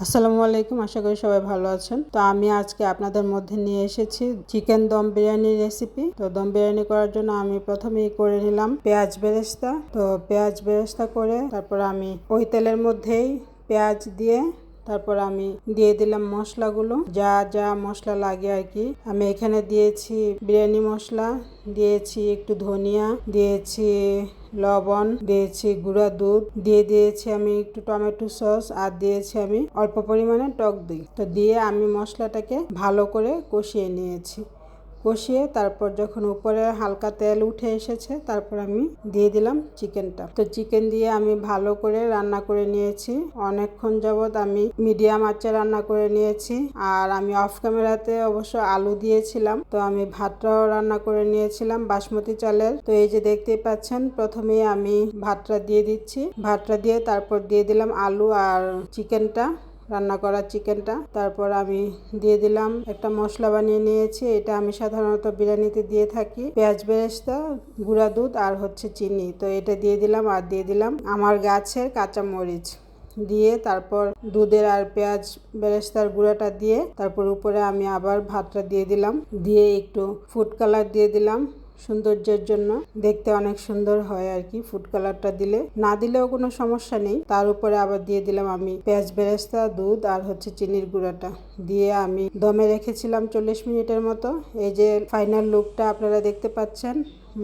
আসসালামু আলাইকুম, আশা করি সবাই ভালো আছেন। তো আমি আজকে আপনাদের মধ্যে নিয়ে এসেছি চিকেন দম বিরিয়ানির রেসিপি। তো দম বিরিয়ানি করার জন্য আমি প্রথমেই করে নিলাম পেঁয়াজ বেরেস্তা। তো পেঁয়াজ বেরেস্তা করে তারপর আমি ওই তেলের মধ্যেই পেঁয়াজ দিয়ে তারপর আমি দিয়ে দিলাম মশলাগুলো, যা যা মশলা লাগে আর কি। আমি এখানে দিয়েছি বিরিয়ানি মশলা, দিয়েছি একটু ধনিয়া, দিয়েছি লবণ, দিয়েছি গুঁড়া দুধ, দিয়েছি আমি একটু টমেটো সস, আর দিয়েছি আমি অল্প পরিমাণে টক দই। তো দিয়ে আমি মশলাটাকে ভালো করে কষিয়ে নিয়েছি। কষিয়ে তারপর যখন উপরে হালকা তেল উঠে এসেছে তারপর আমি দিয়ে দিলাম চিকেনটা। তো চিকেন দিয়ে আমি ভালো করে রান্না করে নিয়েছি। অনেকক্ষণ যাবৎ আমি মিডিয়াম আঁচে রান্না করে নিয়েছি। আর আমি অফ ক্যামেরাতে অবশ্য আলু দিয়েছিলাম। তো আমি ভাতটাও রান্না করে নিয়েছিলাম বাসমতি চালের। তো এই যে দেখতেই পাচ্ছেন, প্রথমেই আমি ভাতটা দিয়ে দিচ্ছি। ভাতটা দিয়ে তারপর দিয়ে দিলাম আলু আর চিকেনটা, রান্না করা চিকেনটা। তারপর আমি দিয়ে দিলাম একটা মশলা বানিয়ে নিয়েছি। এটা আমি সাধারণত বিরিয়ানিতে দিয়ে থাকি, পেঁয়াজ বেরেস্তা, গুঁড়া দুধ আর হচ্ছে চিনি। তো এটা দিয়ে দিলাম, আর দিয়ে দিলাম আমার গাছের কাঁচা মরিচ দিয়ে তারপর দুধের আর পেঁয়াজ বেরেস্তার গুঁড়াটা দিয়ে তারপর উপরে আমি আবার ভাতটা দিয়ে দিলাম। দিয়ে একটু ফুড কালার দিয়ে দিলাম সৌন্দর্যের জন্য, দেখতে অনেক সুন্দর হয় আর কি ফুড কালারটা দিলে। না দিলেও কোনো সমস্যা নেই। তার উপরে আবার দিয়ে দিলাম আমি পেঁয়াজ বেরেস্তা, দুধ আর হচ্ছে চিনির গুঁড়াটা দিয়ে আমি দমে রেখেছিলাম 40 মিনিটের মতো। এই যে ফাইনাল লুকটা আপনারা দেখতে পাচ্ছেন,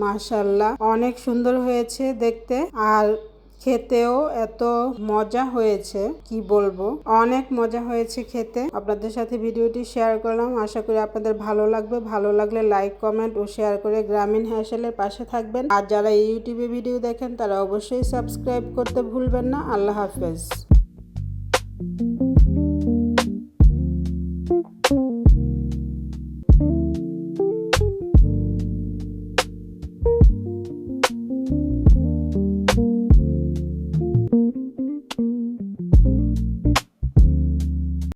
মাশাআল্লাহ অনেক সুন্দর হয়েছে দেখতে, আর খেতেও এত মজা হয়েছে কি বলবো, অনেক মজা হয়েছে খেতে। আপনাদের সাথে ভিডিওটি শেয়ার করলাম, আশা করি আপনাদের ভালো লাগবে। ভালো লাগলে লাইক, কমেন্ট ও শেয়ার করে গ্রামীণ হ্যাসেলের পাশে থাকবেন। আর যারা ইউটিউবে ভিডিও দেখেন তারা অবশ্যই সাবস্ক্রাইব করতে ভুলবেন না। আল্লাহ হাফেজ।